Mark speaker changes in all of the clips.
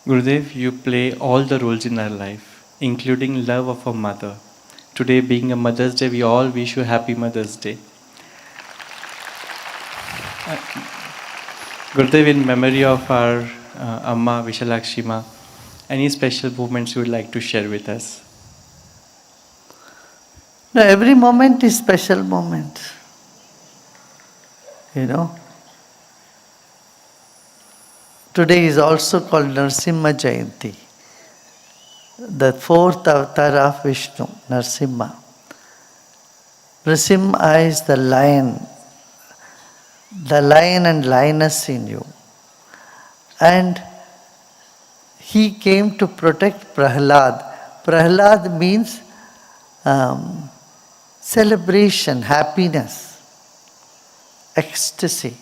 Speaker 1: Gurudev, you play all the roles in our life, including love of a mother. Today, being a Mother's Day, we all wish you Happy Mother's Day. Gurudev, in memory of our Amma Vishalakshi Ma, any special moments you would like to share with us?
Speaker 2: No, every moment is special moment. Today is also called Narasimha Jayanti, the fourth avatar of Vishnu, Narasimha. Narasimha is the lion and lioness in you. And he came to protect Prahlad. Prahlad means celebration, happiness, ecstasy,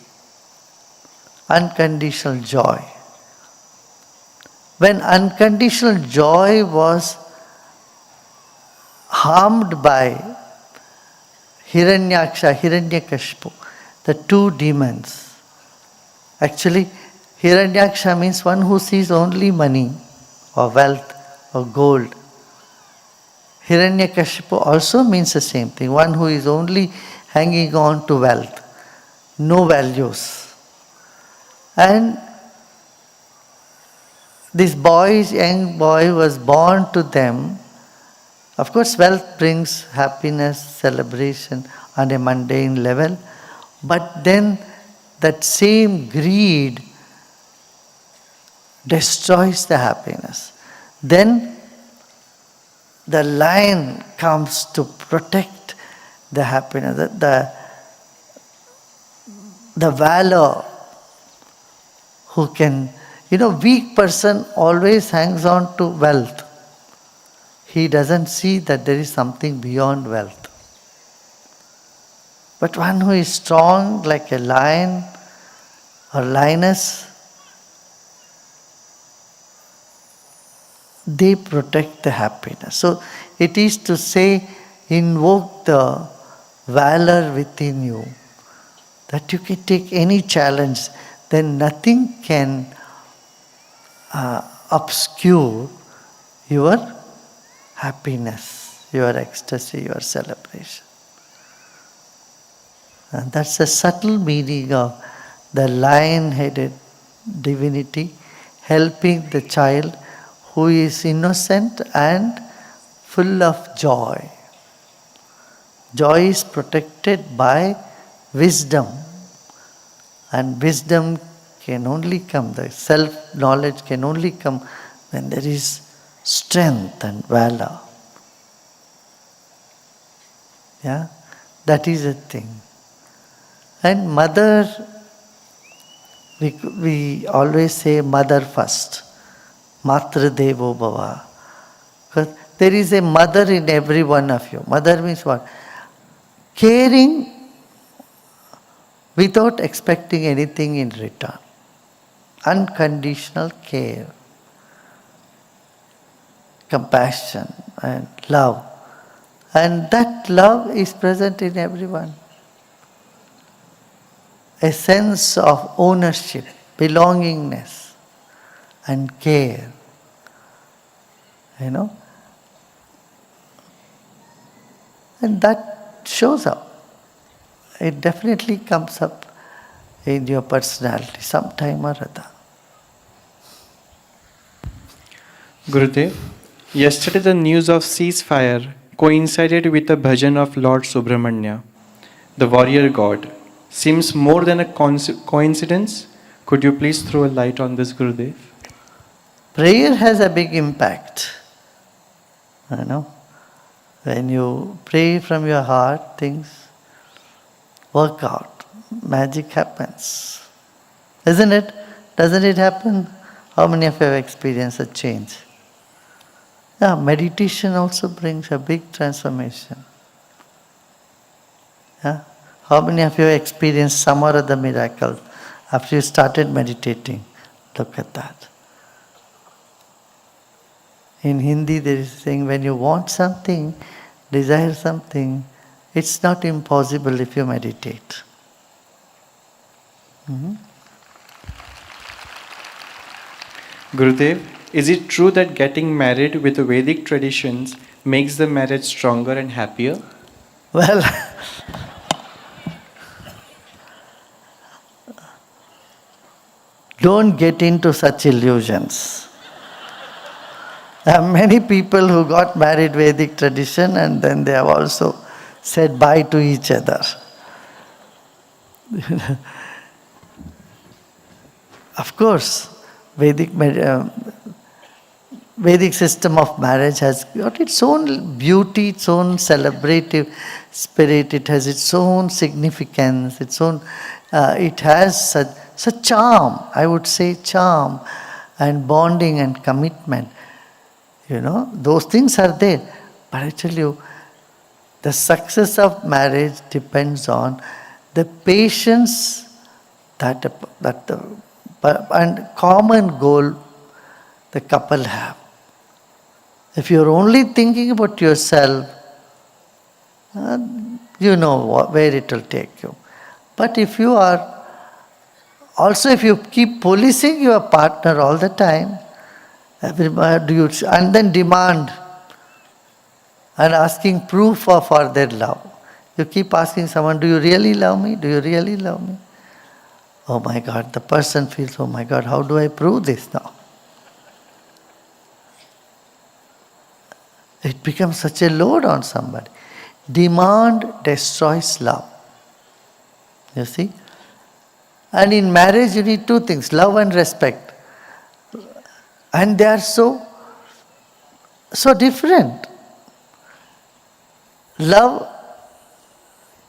Speaker 2: unconditional joy. When unconditional joy was harmed by Hiranyakashipu, the two demons. Actually, Hiranyaksha means one who sees only money or wealth or gold. Hiranyakashipu also means the same thing, one who is only hanging on to wealth, no values. And this young boy was born to them. Of course, wealth brings happiness, celebration on a mundane level, but then that same greed destroys the happiness. Then the lion comes to protect the happiness, the valor who can, weak person always hangs on to wealth. He doesn't see that there is something beyond wealth. But one who is strong like a lion or lioness, they protect the happiness. So it is to say, invoke the valor within you, that you can take any challenge, then nothing can obscure your happiness, your ecstasy, your celebration. And that's the subtle meaning of the lion-headed divinity helping the child who is innocent and full of joy. Joy is protected by wisdom, and wisdom can only come, the self-knowledge can only come when there is strength and valor. Yeah, that is a thing. And mother, we always say mother first. Matra Devo Bhava. Because there is a mother in every one of you. Mother means what? Caring without expecting anything in return. Unconditional care, compassion and love. And that love is present in everyone. A sense of ownership, belongingness and care. And that shows up. It definitely comes up in your personality sometime or other.
Speaker 1: Gurudev, yesterday the news of ceasefire coincided with a bhajan of Lord Subramanya, the warrior god. Seems more than a coincidence. Could you please throw a light on this, Gurudev?
Speaker 2: Prayer has a big impact. When you pray from your heart, things work out. Magic happens. Isn't it? Doesn't it happen? How many of you have experienced a change? Yeah, meditation also brings a big transformation. Yeah? How many of you have experienced some or other miracle after you started meditating? Look at that. In Hindi there is a saying, when you want something, desire something, it's not impossible if you meditate.
Speaker 1: Gurudev, is it true that getting married with Vedic traditions makes the marriage stronger and happier?
Speaker 2: Well, don't get into such illusions. There are many people who got married Vedic tradition and then they have also said bye to each other. Of course, Vedic system of marriage has got its own beauty, its own celebrative spirit, it has its own significance, it has such charm, I would say charm and bonding and commitment. Those things are there. But I tell you, the success of marriage depends on the patience and common goal the couple have. If you're only thinking about yourself, you know where it will take you. But if you keep policing your partner all the time, and then demand and asking proof for their love. You keep asking someone, do you really love me? Do you really love me? Oh my God, the person feels, oh my God, how do I prove this now? It becomes such a load on somebody. Demand destroys love. You see? And in marriage you need two things, love and respect. And they are so different. Love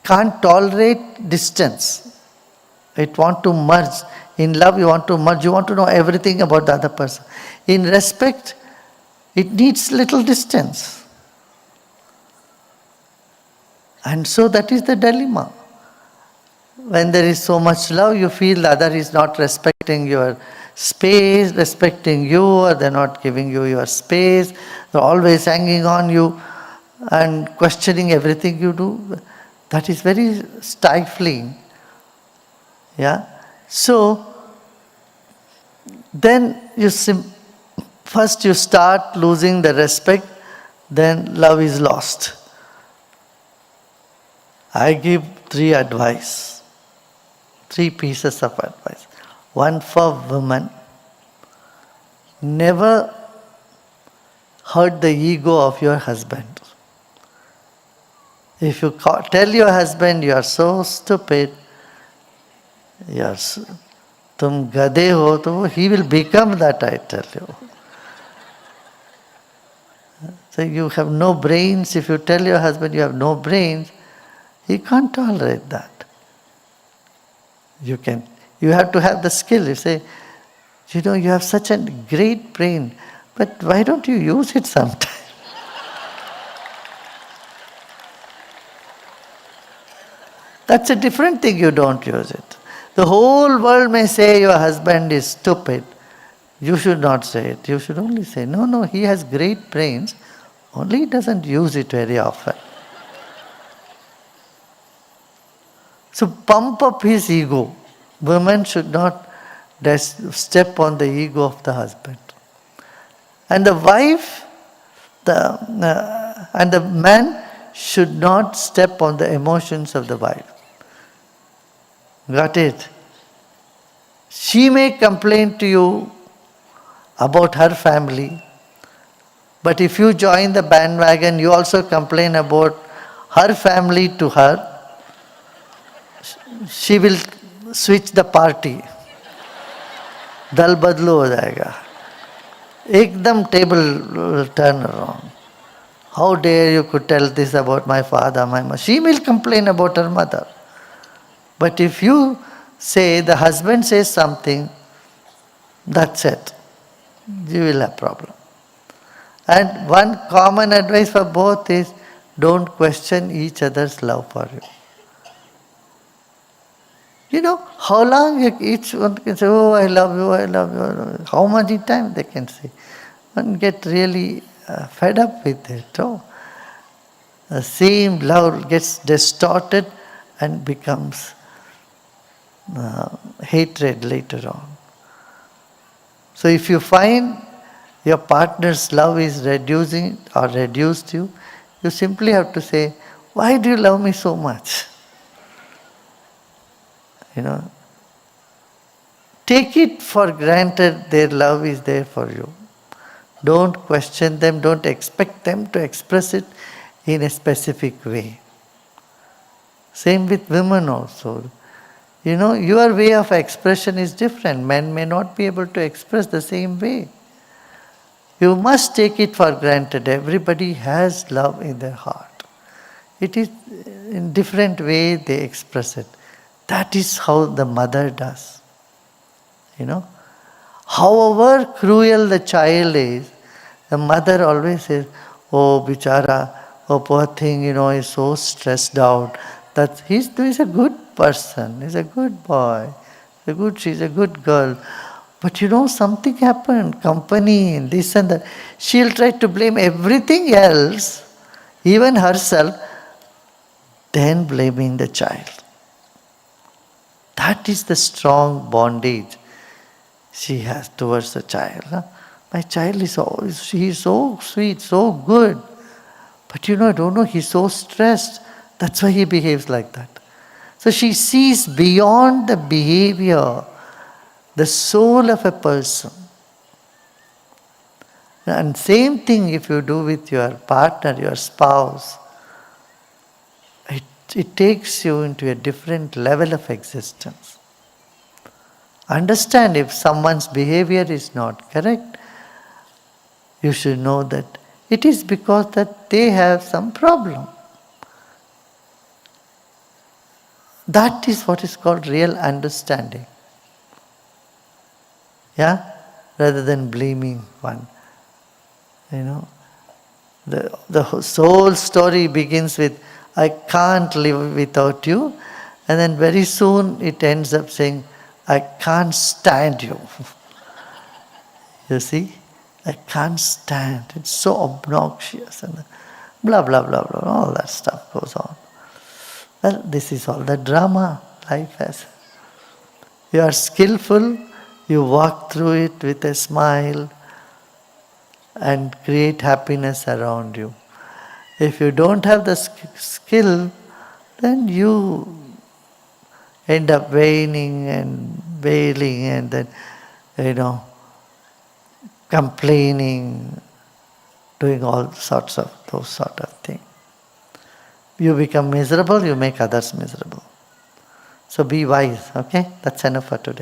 Speaker 2: can't tolerate distance. It wants to merge. In love you want to merge, you want to know everything about the other person. In respect, it needs little distance. And so that is the dilemma. When there is so much love, you feel the other is not respecting your space, respecting you, or they're not giving you your space, they're always hanging on you and questioning everything you do. That is very stifling. Yeah? So, then first you start losing the respect, then love is lost. I give three pieces of advice. One for women, never hurt the ego of your husband. If you tell your husband you are so stupid, tum gade ho, to he will become that, I tell you. So you have no brains. If you tell your husband you have no brains, he can't tolerate that. You have to have the skill. You say, you have such a great brain, but why don't you use it sometime? That's a different thing, you don't use it. The whole world may say your husband is stupid. You should not say it. You should only say, no, he has great brains, only he doesn't use it very often. So pump up his ego. Women should not step on the ego of the husband. And the wife and the man should not step on the emotions of the wife. Got it? She may complain to you about her family, but if you join the bandwagon, you also complain about her family to her, she will switch the party. दल बदलू हो जाएगा. एकदम table will turn around. How dare you could tell this about my father, my mother? She will complain about her mother. But if you say, the husband says something, that's it. You will have problem. And one common advice for both is, don't question each other's love for you. How long each one can say, oh, I love you, I love you, I love you. How many times they can say? One get really fed up with it. Oh. The same love gets distorted and becomes hatred later on. So if you find your partner's love is reducing or reduced you, you simply have to say, why do you love me so much? You know, take it for granted their love is there for you. Don't question them, don't expect them to express it in a specific way. Same with women also. You know, your way of expression is different. Men may not be able to express the same way. You must take it for granted. Everybody has love in their heart. It is in different way they express it. That is how the mother does. You know. However cruel the child is, the mother always says, oh bichara, oh poor thing, he's so stressed out. That he's a good person, he's a good boy, she's a good girl. But something happened, company, this and that. She'll try to blame everything else, even herself, then blaming the child. That is the strong bondage she has towards the child. Huh? My child is so sweet, so good. But I don't know, he's so stressed. That's why he behaves like that. So she sees beyond the behavior, the soul of a person. And same thing if you do with your partner, your spouse. It takes you into a different level of existence. Understand if someone's behavior is not correct, you should know that it is because that they have some problem. That is what is called real understanding. Yeah? Rather than blaming one. The soul story begins with, I can't live without you. And then very soon it ends up saying, I can't stand you. You see? I can't stand. It's so obnoxious. And blah, blah, blah, blah. All that stuff goes on. Well, this is all the drama life has. You are skillful, you walk through it with a smile and create happiness around you. If you don't have the skill, then you end up whining and wailing and then, complaining, doing all sorts of those sort of things. You become miserable, you make others miserable. So be wise, okay? That's enough for today.